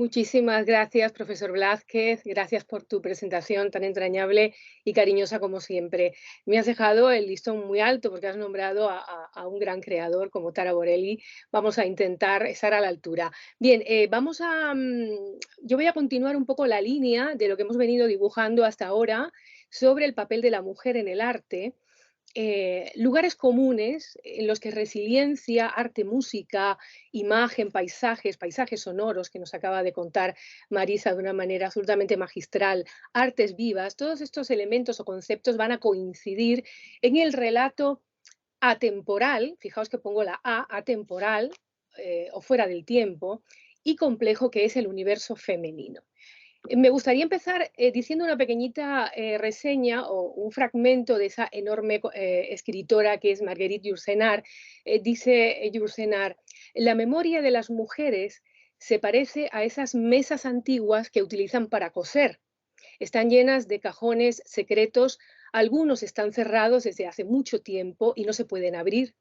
Muchísimas gracias, profesor Blázquez. Gracias por tu presentación tan entrañable y cariñosa como siempre. Me has dejado el listón muy alto porque has nombrado a un gran creador como Tara Borelli. Vamos a intentar estar a la altura. Bien, yo voy a continuar un poco la línea de lo que hemos venido dibujando hasta ahora sobre el papel de la mujer en el arte, lugares comunes en los que resiliencia, arte, música, imagen, paisajes sonoros que nos acaba de contar Marisa de una manera absolutamente magistral, artes vivas, todos estos elementos o conceptos van a coincidir en el relato atemporal, fijaos que pongo la atemporal, o fuera del tiempo, y complejo que es el universo femenino. Me gustaría empezar diciendo una pequeñita reseña o un fragmento de esa enorme escritora que es Marguerite Yourcenar. Dice Yourcenar, la memoria de las mujeres se parece a esas mesas antiguas que utilizan para coser. Están llenas de cajones secretos, algunos están cerrados desde hace mucho tiempo y no se pueden abrir.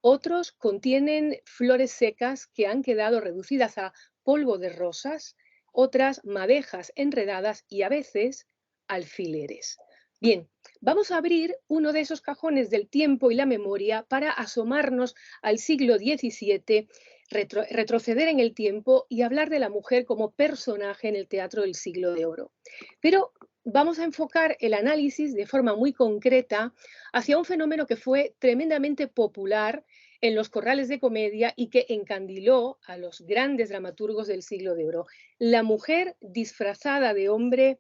Otros contienen flores secas que han quedado reducidas a polvo de rosas, otras madejas enredadas y a veces alfileres. Bien, vamos a abrir uno de esos cajones del tiempo y la memoria para asomarnos al siglo XVII, retroceder en el tiempo y hablar de la mujer como personaje en el teatro del siglo de oro. Pero vamos a enfocar el análisis de forma muy concreta hacia un fenómeno que fue tremendamente popular en los corrales de comedia y que encandiló a los grandes dramaturgos del siglo de oro, la mujer disfrazada de hombre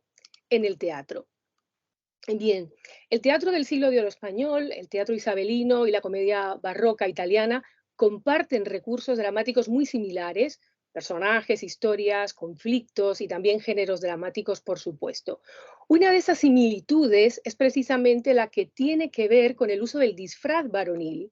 en el teatro. Bien, el teatro del siglo de oro español, el teatro isabelino y la comedia barroca italiana comparten recursos dramáticos muy similares, personajes, historias, conflictos y también géneros dramáticos, por supuesto. Una de esas similitudes es precisamente la que tiene que ver con el uso del disfraz varonil.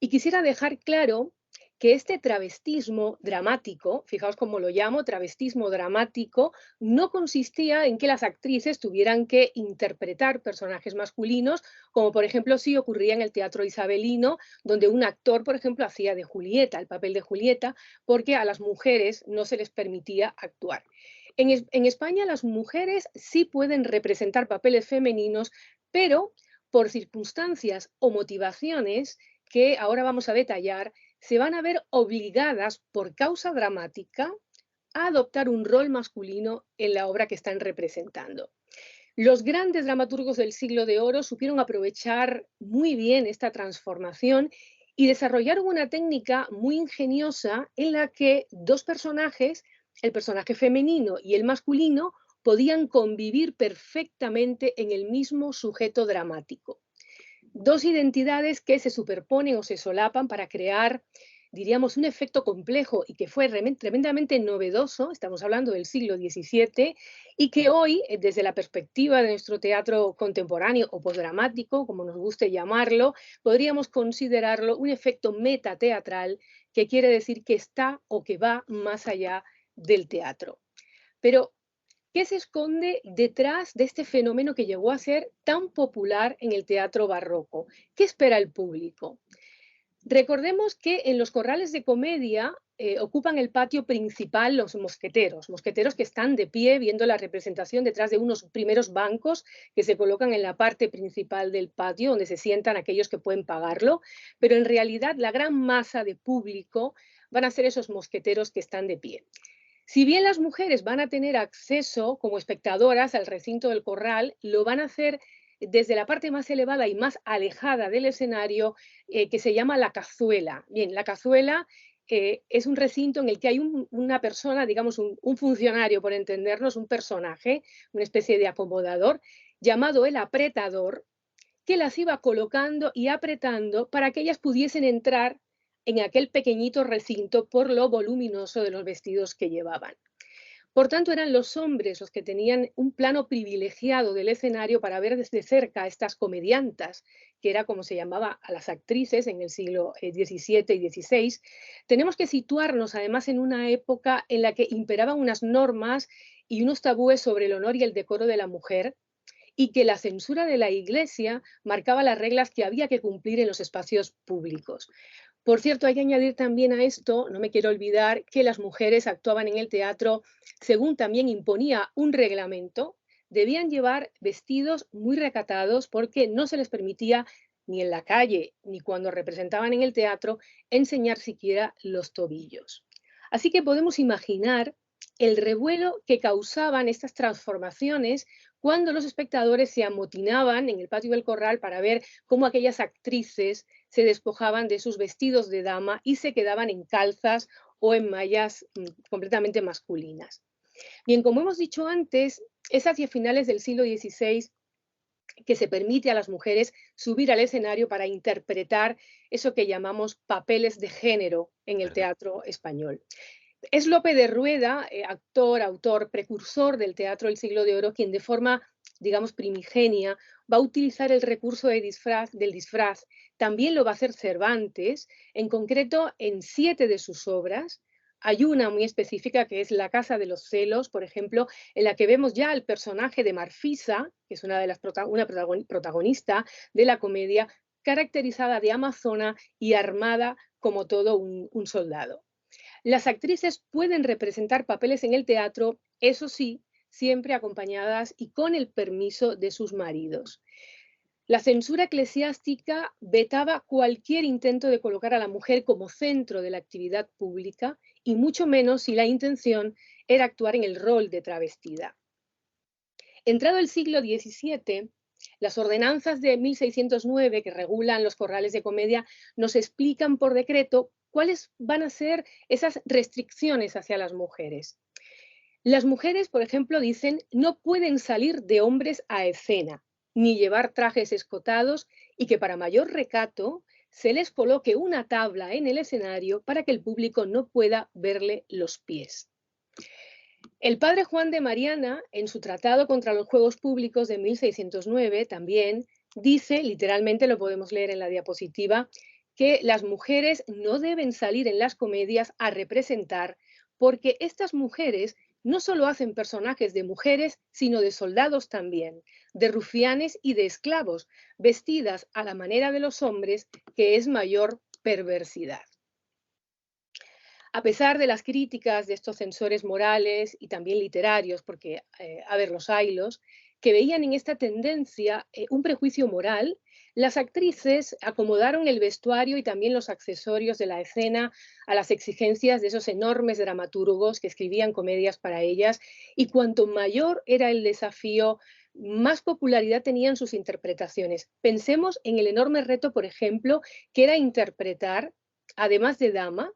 Y quisiera dejar claro que este travestismo dramático, fijaos cómo lo llamo, travestismo dramático, no consistía en que las actrices tuvieran que interpretar personajes masculinos, como por ejemplo sí ocurría en el teatro isabelino, donde un actor, por ejemplo, hacía de Julieta, el papel de Julieta, porque a las mujeres no se les permitía actuar. En España las mujeres sí pueden representar papeles femeninos, pero por circunstancias o motivaciones que ahora vamos a detallar, se van a ver obligadas por causa dramática a adoptar un rol masculino en la obra que están representando. Los grandes dramaturgos del siglo de oro supieron aprovechar muy bien esta transformación y desarrollaron una técnica muy ingeniosa en la que dos personajes, el personaje femenino y el masculino, podían convivir perfectamente en el mismo sujeto dramático. Dos identidades que se superponen o se solapan para crear, diríamos, un efecto complejo y que fue tremendamente novedoso, estamos hablando del siglo XVII, y que hoy, desde la perspectiva de nuestro teatro contemporáneo o posdramático, como nos guste llamarlo, podríamos considerarlo un efecto metateatral, que quiere decir que está o que va más allá del teatro. Pero ¿qué se esconde detrás de este fenómeno que llegó a ser tan popular en el teatro barroco? ¿Qué espera el público? Recordemos que en los corrales de comedia ocupan el patio principal los mosqueteros, mosqueteros que están de pie viendo la representación detrás de unos primeros bancos que se colocan en la parte principal del patio, donde se sientan aquellos que pueden pagarlo, pero en realidad la gran masa de público van a ser esos mosqueteros que están de pie. Si bien las mujeres van a tener acceso como espectadoras al recinto del corral, lo van a hacer desde la parte más elevada y más alejada del escenario, que se llama la cazuela. Bien, la cazuela es un recinto en el que hay una persona, digamos un funcionario, por entendernos, un personaje, una especie de acomodador, llamado el apretador, que las iba colocando y apretando para que ellas pudiesen entrar en aquel pequeñito recinto por lo voluminoso de los vestidos que llevaban. Por tanto, eran los hombres los que tenían un plano privilegiado del escenario para ver desde cerca a estas comediantas, que era como se llamaba a las actrices en el siglo XVII y XVI. Tenemos que situarnos además en una época en la que imperaban unas normas y unos tabúes sobre el honor y el decoro de la mujer, y que la censura de la Iglesia marcaba las reglas que había que cumplir en los espacios públicos. Por cierto, hay que añadir también a esto, no me quiero olvidar, que las mujeres actuaban en el teatro según también imponía un reglamento, debían llevar vestidos muy recatados porque no se les permitía ni en la calle ni cuando representaban en el teatro enseñar siquiera los tobillos. Así que podemos imaginar el revuelo que causaban estas transformaciones cuando los espectadores se amotinaban en el patio del corral para ver cómo aquellas actrices se despojaban de sus vestidos de dama y se quedaban en calzas o en mallas completamente masculinas. Bien, como hemos dicho antes, es hacia finales del siglo XVI que se permite a las mujeres subir al escenario para interpretar eso que llamamos papeles de género en el ¿verdad? teatro español. Es Lope de Rueda, actor, autor, precursor del teatro del siglo de oro, quien de forma, digamos, primigenia va a utilizar el recurso del disfraz. También lo va a hacer Cervantes, en concreto en 7 de sus obras. Hay una muy específica que es La Casa de los Celos, por ejemplo, en la que vemos ya al personaje de Marfisa, que es una de las protagonista de la comedia, caracterizada de amazona y armada como todo un soldado. Las actrices pueden representar papeles en el teatro, eso sí, siempre acompañadas y con el permiso de sus maridos. La censura eclesiástica vetaba cualquier intento de colocar a la mujer como centro de la actividad pública y mucho menos si la intención era actuar en el rol de travestida. Entrado el siglo XVII, las ordenanzas de 1609 que regulan los corrales de comedia nos explican por decreto cuáles van a ser esas restricciones hacia las mujeres. Las mujeres, por ejemplo, dicen no pueden salir de hombres a escena, ni llevar trajes escotados y que para mayor recato se les coloque una tabla en el escenario para que el público no pueda verle los pies. El padre Juan de Mariana, en su tratado contra los juegos públicos de 1609, también dice, literalmente lo podemos leer en la diapositiva, que las mujeres no deben salir en las comedias a representar porque estas mujeres no solo hacen personajes de mujeres, sino de soldados también, de rufianes y de esclavos, vestidas a la manera de los hombres, que es mayor perversidad. A pesar de las críticas de estos censores morales y también literarios, porque, a ver, los haylos, que veían en esta tendencia un prejuicio moral, las actrices acomodaron el vestuario y también los accesorios de la escena a las exigencias de esos enormes dramaturgos que escribían comedias para ellas, y cuanto mayor era el desafío, más popularidad tenían sus interpretaciones. Pensemos en el enorme reto, por ejemplo, que era interpretar, además de dama,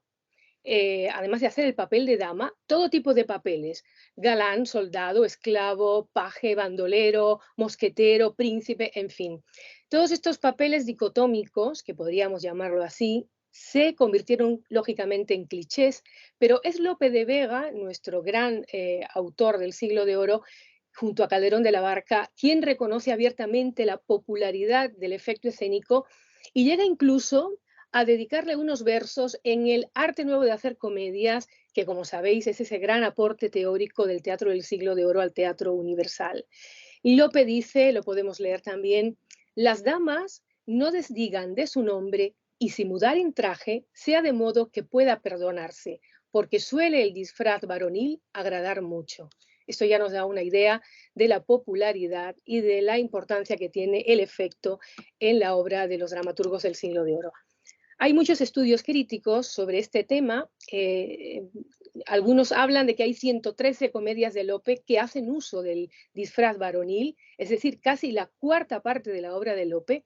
además de hacer el papel de dama, todo tipo de papeles, galán, soldado, esclavo, paje, bandolero, mosquetero, príncipe, en fin. Todos estos papeles dicotómicos, que podríamos llamarlo así, se convirtieron lógicamente en clichés, pero es Lope de Vega, nuestro gran autor del siglo de oro, junto a Calderón de la Barca, quien reconoce abiertamente la popularidad del efecto escénico y llega incluso a dedicarle unos versos en el arte nuevo de hacer comedias, que como sabéis es ese gran aporte teórico del teatro del siglo de oro al teatro universal. Y Lope dice, lo podemos leer también, las damas no desdigan de su nombre y si mudar en traje sea de modo que pueda perdonarse, porque suele el disfraz varonil agradar mucho. Esto ya nos da una idea de la popularidad y de la importancia que tiene el efecto en la obra de los dramaturgos del siglo de oro. Hay muchos estudios críticos sobre este tema. Algunos hablan de que hay 113 comedias de Lope que hacen uso del disfraz varonil, es decir, casi la cuarta parte de la obra de Lope,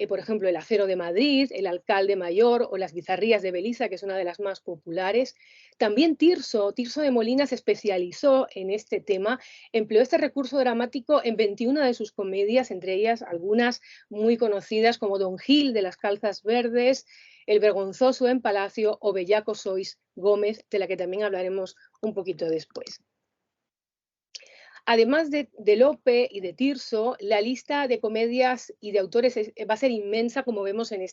por ejemplo, El acero de Madrid, El alcalde mayor o Las bizarrías de Belisa, que es una de las más populares. También Tirso de Molina se especializó en este tema, empleó este recurso dramático en 21 de sus comedias, entre ellas algunas muy conocidas como Don Gil de las calzas verdes, El vergonzoso en Palacio o Bellaco sois Gómez, de la que también hablaremos un poquito después. Además de Lope y de Tirso, la lista de comedias y de autores va a ser inmensa, como vemos en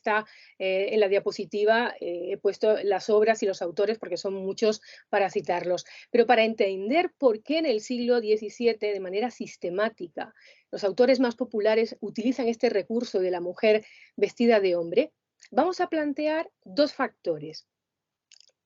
la diapositiva. He puesto las obras y los autores porque son muchos para citarlos. Pero para entender por qué en el siglo XVII, de manera sistemática, los autores más populares utilizan este recurso de la mujer vestida de hombre, Vamos a plantear dos factores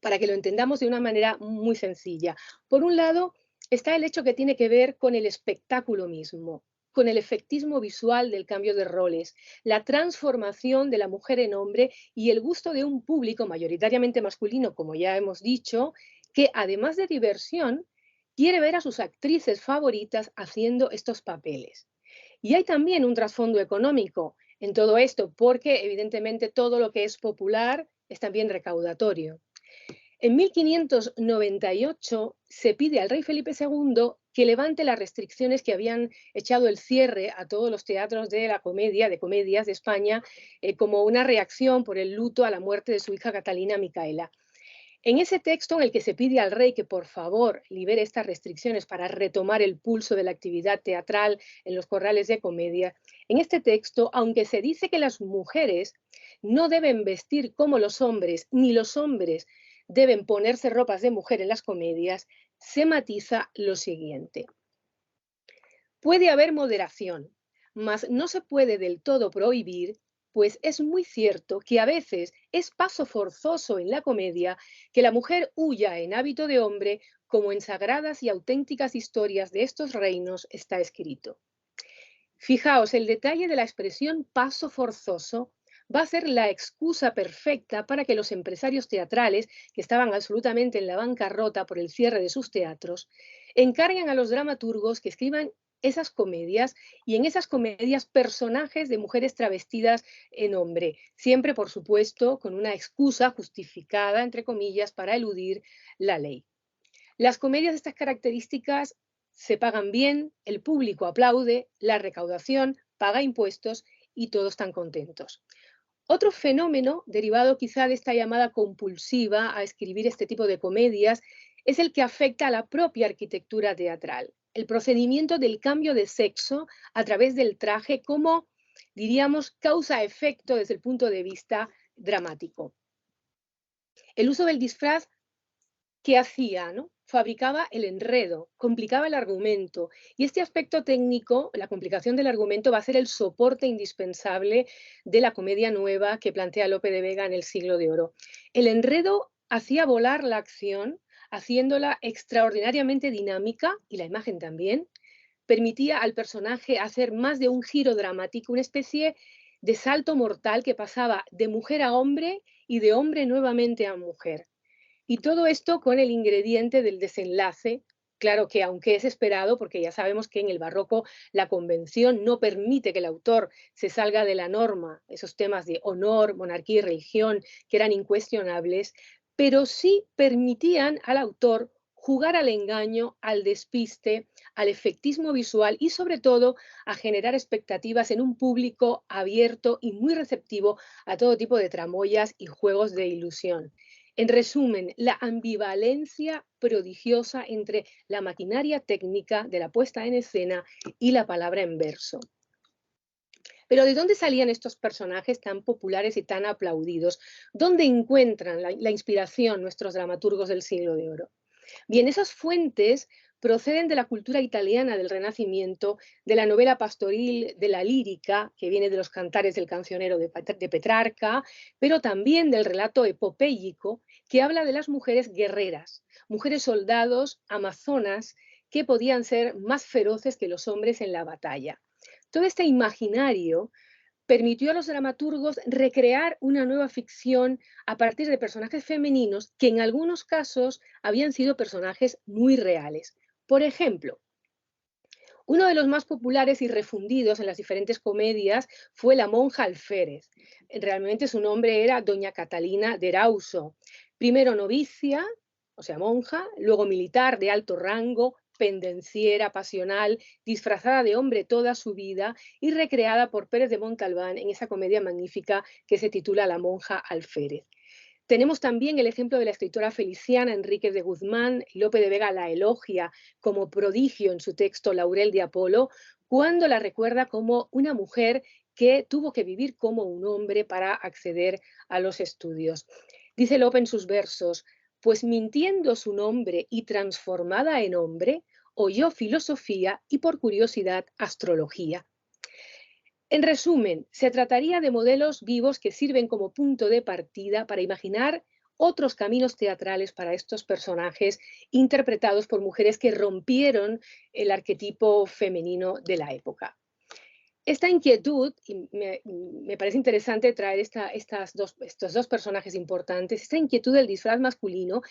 para que lo entendamos de una manera muy sencilla. Por un lado, está el hecho que tiene que ver con el espectáculo mismo, con el efectismo visual del cambio de roles, la transformación de la mujer en hombre y el gusto de un público mayoritariamente masculino, como ya hemos dicho, que además de diversión, quiere ver a sus actrices favoritas haciendo estos papeles. Y hay también un trasfondo económico en todo esto, porque evidentemente todo lo que es popular es también recaudatorio. En 1598 se pide al rey Felipe II que levante las restricciones que habían echado el cierre a todos los teatros de la comedia, de comedias de España, como una reacción por el luto a la muerte de su hija Catalina Micaela. En ese texto en el que se pide al rey que por favor libere estas restricciones para retomar el pulso de la actividad teatral en los corrales de comedia, en este texto, aunque se dice que las mujeres no deben vestir como los hombres, ni los hombres deben ponerse ropas de mujer en las comedias, se matiza lo siguiente. Puede haber moderación, mas no se puede del todo prohibir, pues es muy cierto que a veces es paso forzoso en la comedia que la mujer huya en hábito de hombre, como en sagradas y auténticas historias de estos reinos está escrito. Fijaos, el detalle de la expresión paso forzoso va a ser la excusa perfecta para que los empresarios teatrales, que estaban absolutamente en la bancarrota por el cierre de sus teatros, encarguen a los dramaturgos que escriban esas comedias y en esas comedias personajes de mujeres travestidas en hombre, siempre por supuesto con una excusa justificada, entre comillas, para eludir la ley. Las comedias de estas características se pagan bien, el público aplaude, la recaudación paga impuestos y todos están contentos. Otro fenómeno, derivado quizá de esta llamada compulsiva a escribir este tipo de comedias, es el que afecta a la propia arquitectura teatral, el procedimiento del cambio de sexo a través del traje como, diríamos, causa-efecto desde el punto de vista dramático. El uso del disfraz, ¿qué hacía? ¿No? Fabricaba el enredo, complicaba el argumento y este aspecto técnico, la complicación del argumento, va a ser el soporte indispensable de la comedia nueva que plantea Lope de Vega en el Siglo de Oro. El enredo hacía volar la acción, haciéndola extraordinariamente dinámica y la imagen también, permitía al personaje hacer más de un giro dramático, una especie de salto mortal que pasaba de mujer a hombre y de hombre nuevamente a mujer. Y todo esto con el ingrediente del desenlace, claro que aunque es esperado, porque ya sabemos que en el barroco la convención no permite que el autor se salga de la norma, esos temas de honor, monarquía y religión que eran incuestionables, pero sí permitían al autor jugar al engaño, al despiste, al efectismo visual y sobre todo a generar expectativas en un público abierto y muy receptivo a todo tipo de tramoyas y juegos de ilusión. En resumen, la ambivalencia prodigiosa entre la maquinaria técnica de la puesta en escena y la palabra en verso. Pero ¿de dónde salían estos personajes tan populares y tan aplaudidos? ¿Dónde encuentran la inspiración nuestros dramaturgos del Siglo de Oro? Bien, esas fuentes proceden de la cultura italiana del Renacimiento, de la novela pastoril, de la lírica, que viene de los cantares del cancionero de Petrarca, pero también del relato epopéyico, que habla de las mujeres guerreras, mujeres soldados, amazonas, que podían ser más feroces que los hombres en la batalla. Todo este imaginario permitió a los dramaturgos recrear una nueva ficción a partir de personajes femeninos que en algunos casos habían sido personajes muy reales. Por ejemplo, uno de los más populares y refundidos en las diferentes comedias fue la monja alférez. Realmente su nombre era Doña Catalina de Erauso. Primero novicia, o sea, monja, luego militar de alto rango, pendenciera, pasional, disfrazada de hombre toda su vida y recreada por Pérez de Montalbán en esa comedia magnífica que se titula La monja alférez. Tenemos también el ejemplo de la escritora feliciana Enríquez de Guzmán. Lope de Vega la elogia como prodigio en su texto Laurel de Apolo, cuando la recuerda como una mujer que tuvo que vivir como un hombre para acceder a los estudios. Dice Lope en sus versos, pues mintiendo su nombre y transformada en hombre, oyó filosofía y por curiosidad astrología. En resumen, se trataría de modelos vivos que sirven como punto de partida para imaginar otros caminos teatrales para estos personajes interpretados por mujeres que rompieron el arquetipo femenino de la época. Esta inquietud, y me parece interesante traer estos dos personajes importantes, esta inquietud del disfraz masculino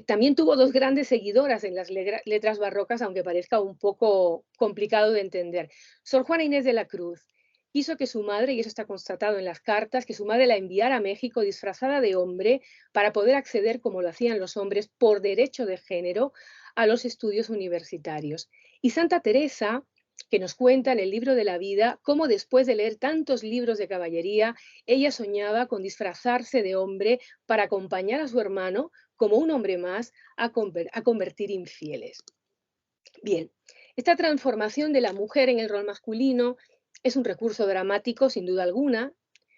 también tuvo dos grandes seguidoras en las letras barrocas, aunque parezca un poco complicado de entender. Sor Juana Inés de la Cruz quiso que su madre, y eso está constatado en las cartas, que su madre la enviara a México disfrazada de hombre para poder acceder, como lo hacían los hombres, por derecho de género, a los estudios universitarios. Y Santa Teresa, que nos cuenta en el libro de la vida cómo después de leer tantos libros de caballería, ella soñaba con disfrazarse de hombre para acompañar a su hermano como un hombre más a convertir infieles. Bien, esta transformación de la mujer en el rol masculino es un recurso dramático, sin duda alguna,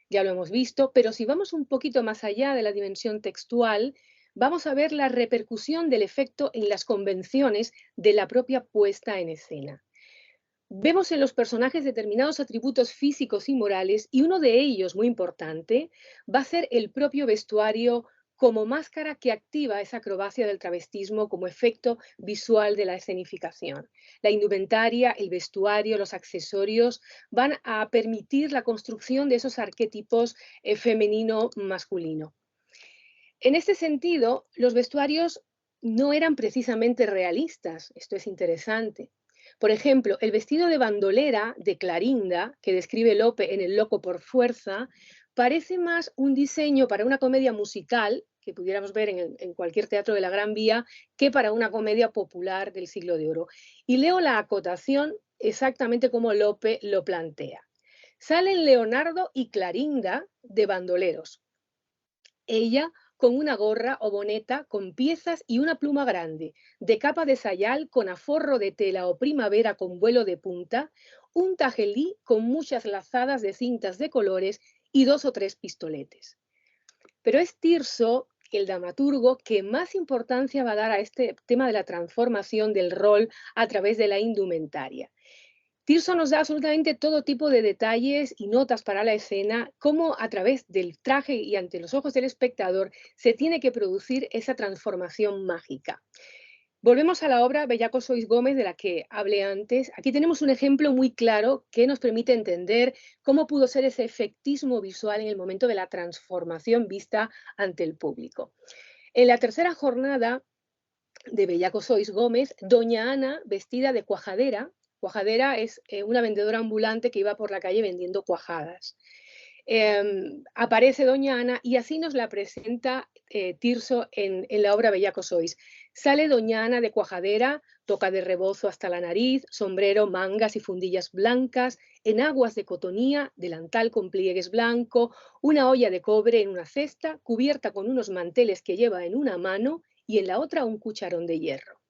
ya lo hemos visto, pero si vamos un poquito más allá de la dimensión textual, vamos a ver la repercusión del efecto en las convenciones de la propia puesta en escena. Vemos en los personajes determinados atributos físicos y morales, y uno de ellos, muy importante, va a ser el propio vestuario como máscara que activa esa acrobacia del travestismo como efecto visual de la escenificación. La indumentaria, el vestuario, los accesorios van a permitir la construcción de esos arquetipos femenino-masculino. En este sentido, los vestuarios no eran precisamente realistas, esto es interesante. Por ejemplo, el vestido de bandolera de Clorinda, que describe Lope en El loco por fuerza, parece más un diseño para una comedia musical, que pudiéramos ver en cualquier teatro de la Gran Vía, que para una comedia popular del Siglo de Oro. Y leo la acotación exactamente como Lope lo plantea. Salen Leonardo y Clorinda de bandoleros. Ella con una gorra o boneta con piezas y una pluma grande, de capa de sayal con aforro de tela o primavera con vuelo de punta, un tajelí con muchas lazadas de cintas de colores y 2 o 3 pistoletes. Pero es Tirso, el dramaturgo, que más importancia va a dar a este tema de la transformación del rol a través de la indumentaria. Tirso nos da absolutamente todo tipo de detalles y notas para la escena, cómo a través del traje y ante los ojos del espectador se tiene que producir esa transformación mágica. Volvemos a la obra Bellaco Sois Gómez, de la que hablé antes. Aquí tenemos un ejemplo muy claro que nos permite entender cómo pudo ser ese efectismo visual en el momento de la transformación vista ante el público. En la tercera jornada de Bellaco Sois Gómez, doña Ana, vestida de cuajadera. Cuajadera es una vendedora ambulante que iba por la calle vendiendo cuajadas. Aparece doña Ana y así nos la presenta Tirso en la obra Bellaco Sois. Sale doña Ana de cuajadera, toca de rebozo hasta la nariz, sombrero, mangas y fundillas blancas, enaguas de cotonía, delantal con pliegues blanco, una olla de cobre en una cesta, cubierta con unos manteles que lleva en una mano y en la otra un cucharón de hierro.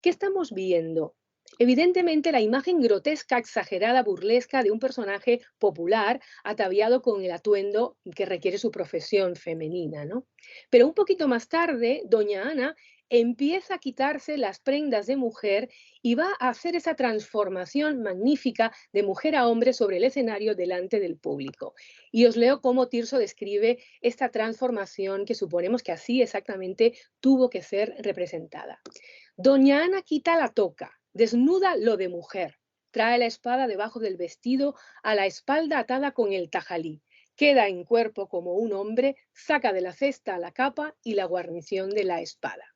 ¿Qué estamos viendo? Evidentemente la imagen grotesca, exagerada, burlesca de un personaje popular ataviado con el atuendo que requiere su profesión femenina, ¿no? Pero un poquito más tarde, doña Ana empieza a quitarse las prendas de mujer y va a hacer esa transformación magnífica de mujer a hombre sobre el escenario delante del público. Y os leo cómo Tirso describe esta transformación que suponemos que así exactamente tuvo que ser representada. Doña Ana quita la toca, desnuda lo de mujer, trae la espada debajo del vestido, a la espalda atada con el tajalí, queda en cuerpo como un hombre, saca de la cesta la capa y la guarnición de la espada.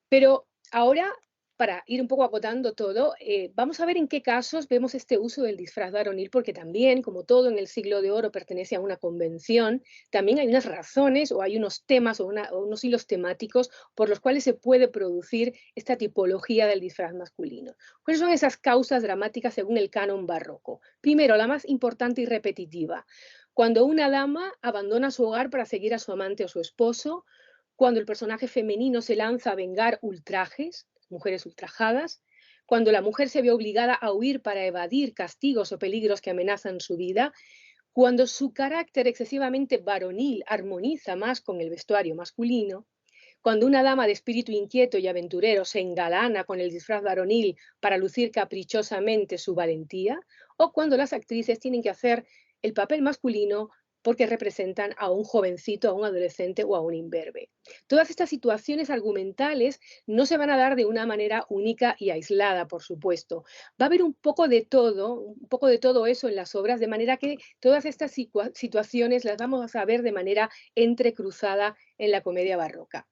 Pero ahora, para ir un poco acotando todo, vamos a ver en qué casos vemos este uso del disfraz varonil, porque también, como todo en el Siglo de Oro pertenece a una convención, también hay unas razones o hay unos temas o unos hilos temáticos por los cuales se puede producir esta tipología del disfraz masculino. ¿Cuáles son esas causas dramáticas según el canon barroco? Primero, la más importante y repetitiva. Cuando una dama abandona su hogar para seguir a su amante o su esposo, cuando el personaje femenino se lanza a vengar ultrajes, mujeres ultrajadas, cuando la mujer se ve obligada a huir para evadir castigos o peligros que amenazan su vida, cuando su carácter excesivamente varonil armoniza más con el vestuario masculino, Cuando una dama de espíritu inquieto y aventurero se engalana con el disfraz varonil para lucir caprichosamente su valentía, o cuando las actrices tienen que hacer el papel masculino porque representan a un jovencito, a un adolescente o a un imberbe. Todas estas situaciones argumentales no se van a dar de una manera única y aislada, por supuesto. Va a haber un poco de todo eso en las obras, de manera que todas estas situaciones las vamos a ver de manera entrecruzada en la comedia barroca.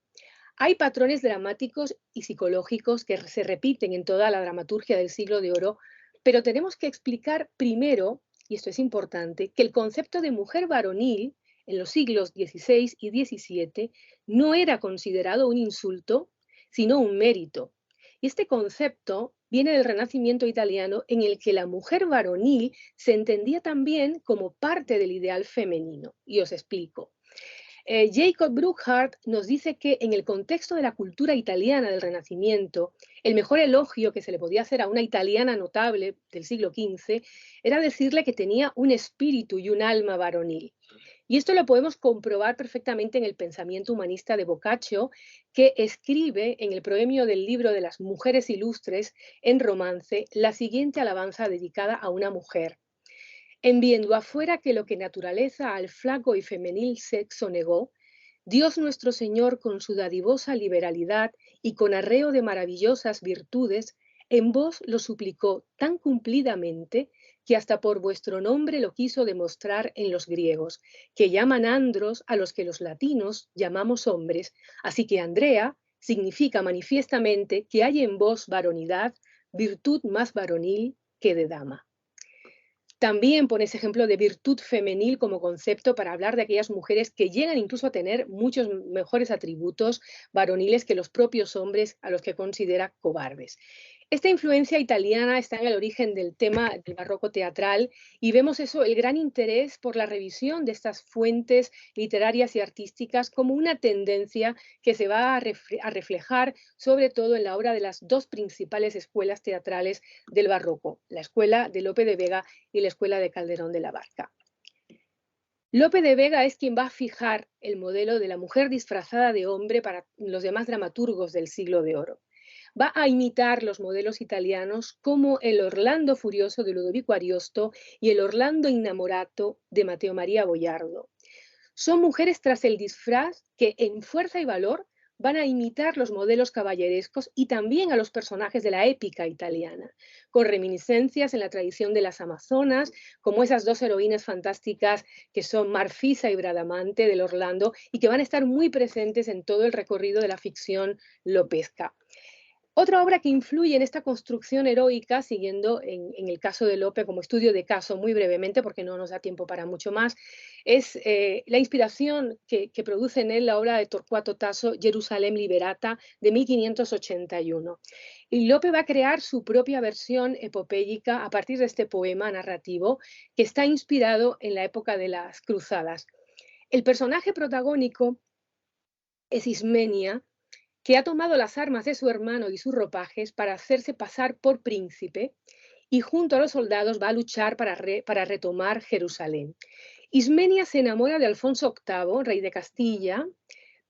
Hay patrones dramáticos y psicológicos que se repiten en toda la dramaturgia del siglo de oro, pero tenemos que explicar primero, y esto es importante, que el concepto de mujer varonil en los siglos XVI y XVII no era considerado un insulto, sino un mérito. Y este concepto viene del Renacimiento italiano, en el que la mujer varonil se entendía también como parte del ideal femenino. Y os explico. Jacob Burckhardt nos dice que en el contexto de la cultura italiana del Renacimiento, el mejor elogio que se le podía hacer a una italiana notable del siglo XV era decirle que tenía un espíritu y un alma varonil. Y esto lo podemos comprobar perfectamente en el pensamiento humanista de Boccaccio, que escribe en el proemio del libro de las mujeres ilustres en romance la siguiente alabanza dedicada a una mujer. En viendo afuera que lo que naturaleza al flaco y femenil sexo negó, Dios nuestro Señor con su dadivosa liberalidad y con arreo de maravillosas virtudes, en vos lo suplicó tan cumplidamente que hasta por vuestro nombre lo quiso demostrar en los griegos, que llaman andros a los que los latinos llamamos hombres, así que Andrea significa manifiestamente que hay en vos varonidad, virtud más varonil que de dama. También pone ese ejemplo de virtud femenil como concepto para hablar de aquellas mujeres que llegan incluso a tener muchos mejores atributos varoniles que los propios hombres a los que considera cobardes. Esta influencia italiana está en el origen del tema del barroco teatral y vemos eso, el gran interés por la revisión de estas fuentes literarias y artísticas como una tendencia que se va a reflejar sobre todo en la obra de las dos principales escuelas teatrales del barroco, la escuela de Lope de Vega y la escuela de Calderón de la Barca. Lope de Vega es quien va a fijar el modelo de la mujer disfrazada de hombre para los demás dramaturgos del siglo de oro. Va a imitar los modelos italianos como el Orlando Furioso de Ludovico Ariosto y el Orlando Innamorato de Matteo Maria Boiardo. Son mujeres tras el disfraz que en fuerza y valor van a imitar los modelos caballerescos y también a los personajes de la épica italiana, con reminiscencias en la tradición de las amazonas, como esas dos heroínas fantásticas que son Marfisa y Bradamante del Orlando y que van a estar muy presentes en todo el recorrido de la ficción lopesca. Otra obra que influye en esta construcción heroica, siguiendo en el caso de Lope como estudio de caso muy brevemente, porque no nos da tiempo para mucho más, es la inspiración que produce en él la obra de Torquato Tasso, Jerusalem Liberata, de 1581. Y Lope va a crear su propia versión epopéyica a partir de este poema narrativo que está inspirado en la época de las cruzadas. El personaje protagónico es Ismenia, que ha tomado las armas de su hermano y sus ropajes para hacerse pasar por príncipe y junto a los soldados va a luchar para retomar Jerusalén. Ismenia se enamora de Alfonso VIII, rey de Castilla,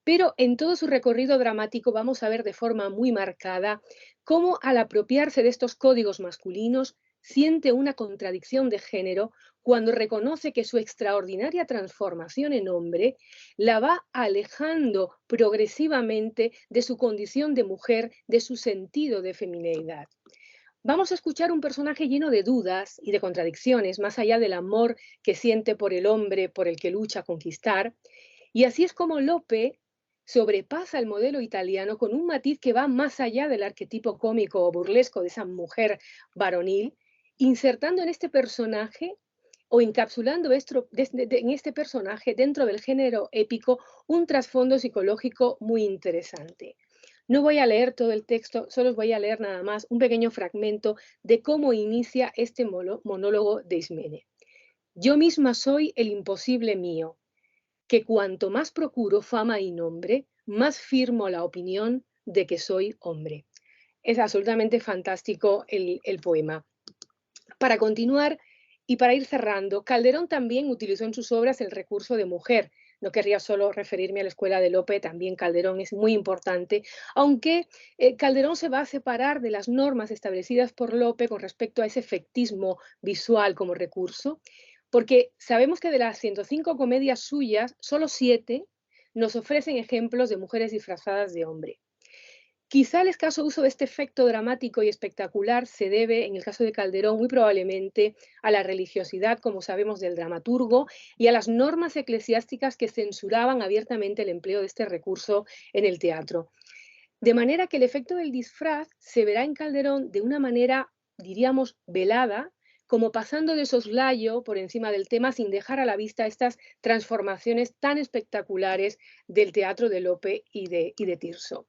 pero en todo su recorrido dramático vamos a ver de forma muy marcada cómo al apropiarse de estos códigos masculinos siente una contradicción de género cuando reconoce que su extraordinaria transformación en hombre la va alejando progresivamente de su condición de mujer, de su sentido de femineidad. Vamos a escuchar un personaje lleno de dudas y de contradicciones, más allá del amor que siente por el hombre por el que lucha a conquistar. Y así es como Lope sobrepasa el modelo italiano con un matiz que va más allá del arquetipo cómico o burlesco de esa mujer varonil, insertando en este personaje o encapsulando en este personaje dentro del género épico un trasfondo psicológico muy interesante. No voy a leer todo el texto, solo os voy a leer nada más un pequeño fragmento de cómo inicia este monólogo de Ismene. Yo misma soy el imposible mío, que cuanto más procuro fama y nombre, más firmo la opinión de que soy hombre. Es absolutamente fantástico el poema. Para continuar y para ir cerrando, Calderón también utilizó en sus obras el recurso de mujer, no querría solo referirme a la escuela de Lope, también Calderón es muy importante, aunque Calderón se va a separar de las normas establecidas por Lope con respecto a ese efectismo visual como recurso, porque sabemos que de las 105 comedias suyas, solo 7 nos ofrecen ejemplos de mujeres disfrazadas de hombre. Quizá el escaso uso de este efecto dramático y espectacular se debe, en el caso de Calderón, muy probablemente a la religiosidad, como sabemos, del dramaturgo y a las normas eclesiásticas que censuraban abiertamente el empleo de este recurso en el teatro. De manera que el efecto del disfraz se verá en Calderón de una manera, diríamos, velada, como pasando de soslayo por encima del tema sin dejar a la vista estas transformaciones tan espectaculares del teatro de Lope y de Tirso.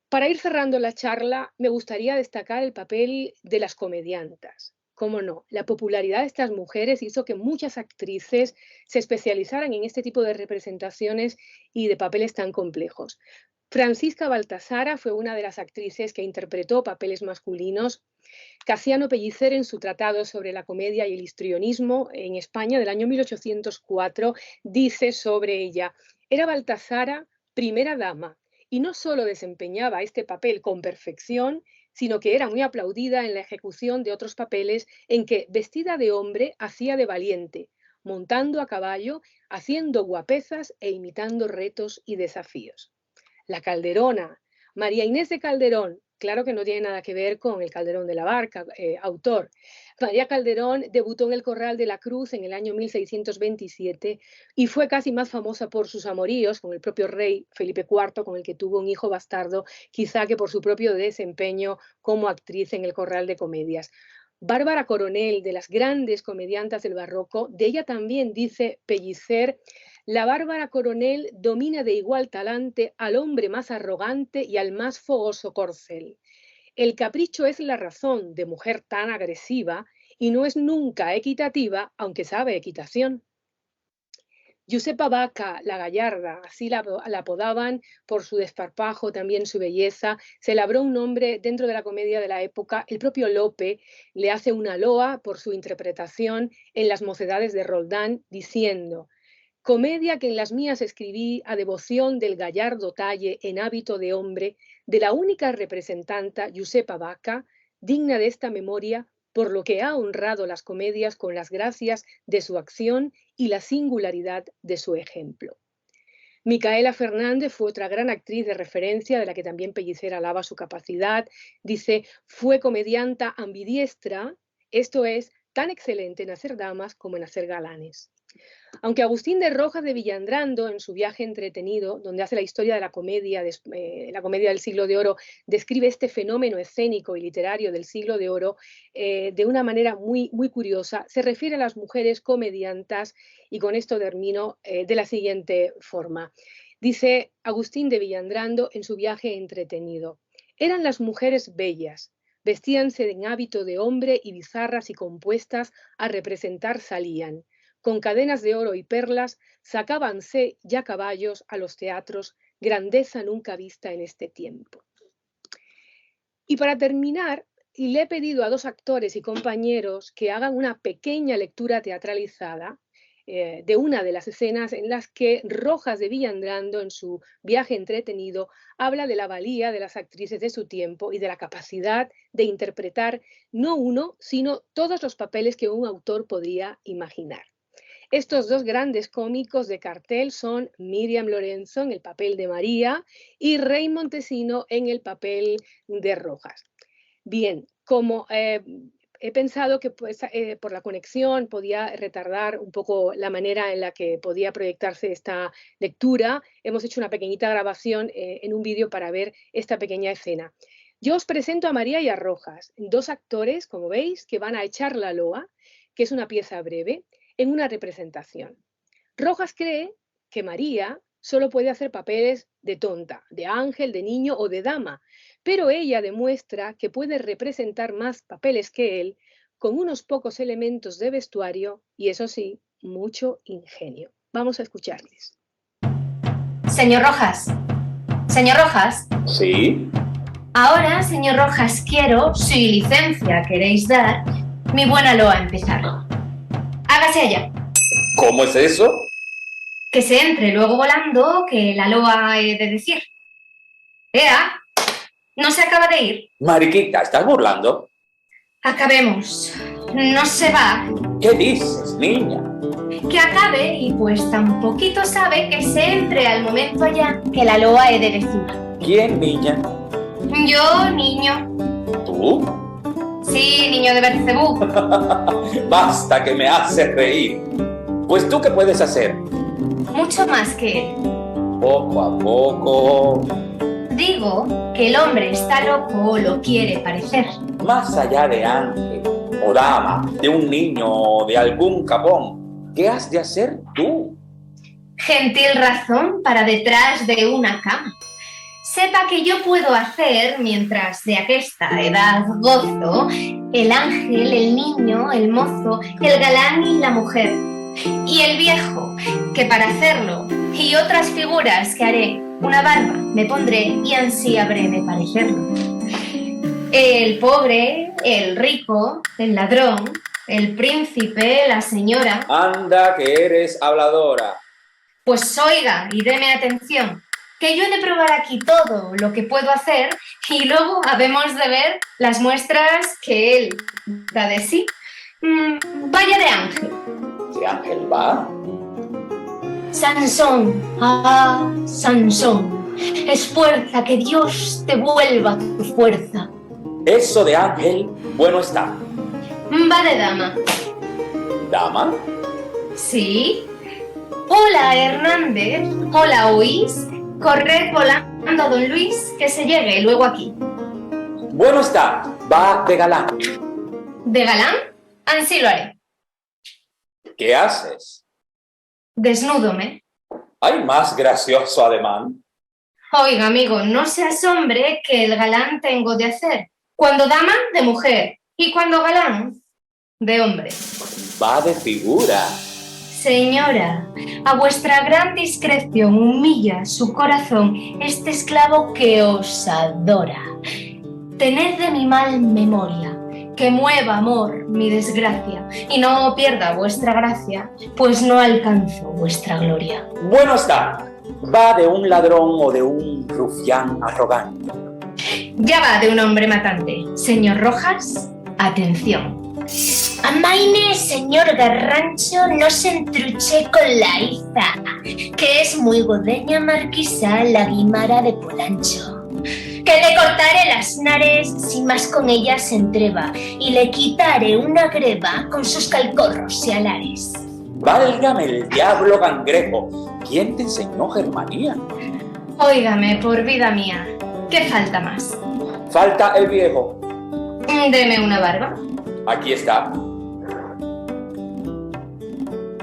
Para ir cerrando la charla, me gustaría destacar el papel de las comediantas. Cómo no, la popularidad de estas mujeres hizo que muchas actrices se especializaran en este tipo de representaciones y de papeles tan complejos. Francisca Baltasara fue una de las actrices que interpretó papeles masculinos. Casiano Pellicer, en su tratado sobre la comedia y el histrionismo en España del año 1804, dice sobre ella: era Baltasara primera dama, y no solo desempeñaba este papel con perfección, sino que era muy aplaudida en la ejecución de otros papeles en que, vestida de hombre, hacía de valiente, montando a caballo, haciendo guapezas e imitando retos y desafíos. La Calderona, María Inés de Calderón, claro que no tiene nada que ver con el Calderón de la Barca, autor. María Calderón debutó en el Corral de la Cruz en el año 1627 y fue casi más famosa por sus amoríos con el propio rey Felipe IV, con el que tuvo un hijo bastardo, quizá que por su propio desempeño como actriz en el Corral de Comedias. Bárbara Coronel, de las grandes comediantas del barroco, de ella también dice Pellicer: la Bárbara Coronel domina de igual talante al hombre más arrogante y al más fogoso corcel. El capricho es la razón de mujer tan agresiva y no es nunca equitativa, aunque sabe equitación. Josepa Vaca, la gallarda, así la apodaban por su desparpajo, también su belleza, se labró un nombre dentro de la comedia de la época. El propio Lope le hace una loa por su interpretación en Las mocedades de Roldán, diciendo: comedia que en las mías escribí a devoción del gallardo talle en hábito de hombre, de la única representanta, Josepa Vaca, digna de esta memoria, por lo que ha honrado las comedias con las gracias de su acción y la singularidad de su ejemplo. Micaela Fernández fue otra gran actriz de referencia, de la que también Pellicer alaba su capacidad. Dice: fue comedianta ambidiestra, esto es, tan excelente en hacer damas como en hacer galanes. Aunque Agustín de Rojas de Villandrando, en su Viaje entretenido, donde hace la historia de la comedia del Siglo de Oro, describe este fenómeno escénico y literario del Siglo de Oro de una manera muy, muy curiosa, se refiere a las mujeres comediantas, y con esto termino, de la siguiente forma. Dice Agustín de Villandrando en su Viaje entretenido: eran las mujeres bellas, vestíanse en hábito de hombre y bizarras y compuestas a representar salían. Con cadenas de oro y perlas, sacábanse ya caballos a los teatros, grandeza nunca vista en este tiempo. Y para terminar, le he pedido a 2 actores y compañeros que hagan una pequeña lectura teatralizada de una de las escenas en las que Rojas de Villandrando, en su Viaje entretenido, habla de la valía de las actrices de su tiempo y de la capacidad de interpretar no uno, sino todos los papeles que un autor podría imaginar. Estos 2 grandes cómicos de cartel son Miriam Lorenzo en el papel de María y Rey Montesino en el papel de Rojas. Bien, como he pensado que por la conexión podía retardar un poco la manera en la que podía proyectarse esta lectura, hemos hecho una pequeñita grabación en un vídeo para ver esta pequeña escena. Yo os presento a María y a Rojas, 2 actores, como veis, que van a echar la loa, que es una pieza breve, en una representación. Rojas cree que María solo puede hacer papeles de tonta, de ángel, de niño o de dama, pero ella demuestra que puede representar más papeles que él con unos pocos elementos de vestuario y, eso sí, mucho ingenio. Vamos a escucharles. Señor Rojas. Señor Rojas. ¿Sí? Ahora, señor Rojas, quiero, si licencia queréis dar, mi buena loa a empezar. Hágase allá. ¿Cómo es eso? Que se entre luego volando, que la loa he de decir. ¡Ea! ¿No se acaba de ir? Mariquita, ¿estás burlando? Acabemos. No se va. ¿Qué dices, niña? Que acabe y pues tan poquito sabe que se entre al momento allá que la loa he de decir. ¿Quién, niña? Yo, niño. ¿Tú? Sí, niño de Belcebú. Basta que me haces reír. Pues tú, ¿qué puedes hacer? Mucho más que él. Poco a poco. Digo que el hombre está loco o lo quiere parecer. Más allá de ángel o dama, de un niño o de algún capón, ¿qué has de hacer tú? Gentil razón para detrás de una cama. Sepa que yo puedo hacer, mientras de aquesta edad gozo, el ángel, el niño, el mozo, el galán y la mujer. Y el viejo, que para hacerlo, y otras figuras que haré, una barba me pondré y ansí habré de parecerlo. El pobre, el rico, el ladrón, el príncipe, la señora. Anda, que eres habladora. Pues oiga y deme atención, que yo he de probar aquí todo lo que puedo hacer y luego habemos de ver las muestras que él da de sí. Vaya de ángel. ¿Qué ángel va? Sansón, Sansón, esfuerza que Dios te vuelva tu fuerza. Eso de ángel, bueno está. Va de dama. ¿Dama? Sí. Hola, Hernández. Hola, oís. Corred volando, don Luis, que se llegue luego aquí. Bueno está, va de galán. ¿De galán? Ansí lo haré. ¿Qué haces? Desnúdome. ¿Hay más gracioso ademán? Oiga, amigo, no se asombre que el galán tengo de hacer. Cuando dama, de mujer. Y cuando galán, de hombre. Va de figura. Señora, a vuestra gran discreción humilla su corazón este esclavo que os adora. Tened de mi mal memoria, que mueva amor mi desgracia, y no pierda vuestra gracia, pues no alcanzo vuestra gloria. Bueno está, va de un ladrón o de un rufián arrogante. Ya va de un hombre matante. Señor Rojas, atención. Amaine, señor Garrancho, no se entruche con la Iza, que es muy godeña marquisa la Guimara de Polancho. Que le cortaré las nares si más con ella se entreva, y le quitaré una greba con sus calcorros y alares. Válgame el diablo cangrejo, ¿quién te enseñó germanía? Óigame, por vida mía, ¿qué falta más? Falta el viejo. Deme una barba. Aquí está.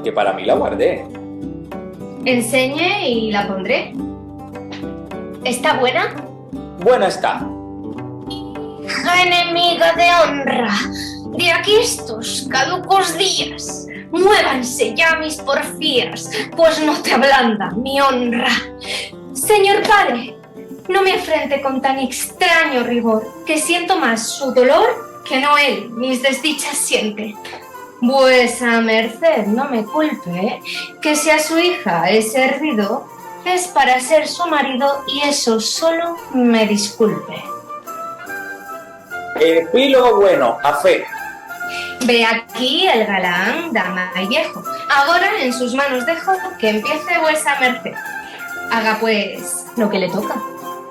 Que para mí la guardé. Enseñe y la pondré. ¿Está buena? Buena está. Enemiga de honra, de aquí estos caducos días, muévanse ya mis porfías, pues no te ablanda mi honra. Señor padre, no me afrente con tan extraño rigor, que siento más su dolor que no él mis desdichas siente. Vuesa merced no me culpe, que si a su hija he servido, es para ser su marido y eso solo me disculpe. Epílogo bueno, a fe. Ve aquí el galán, dama y viejo. Ahora en sus manos dejo que empiece vuesa merced. Haga pues lo que le toca.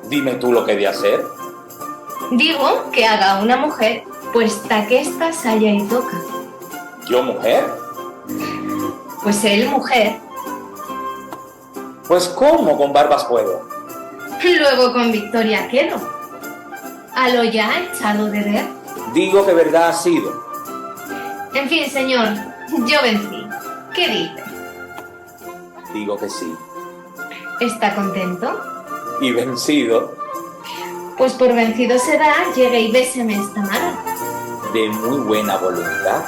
Dime tú lo que he de hacer. Digo que haga una mujer, puesta que ésta saya y toca. ¿Yo mujer? Pues él mujer, Pues ¿cómo con barbas puedo? luego con victoria quedo. A lo ya echado de ver. Digo que verdad ha sido. En fin, señor, yo vencí. ¿Qué dice? Digo que sí. ¿Está contento? Y vencido, Pues por vencido se da, llegue y béseme esta mano. de muy buena voluntad.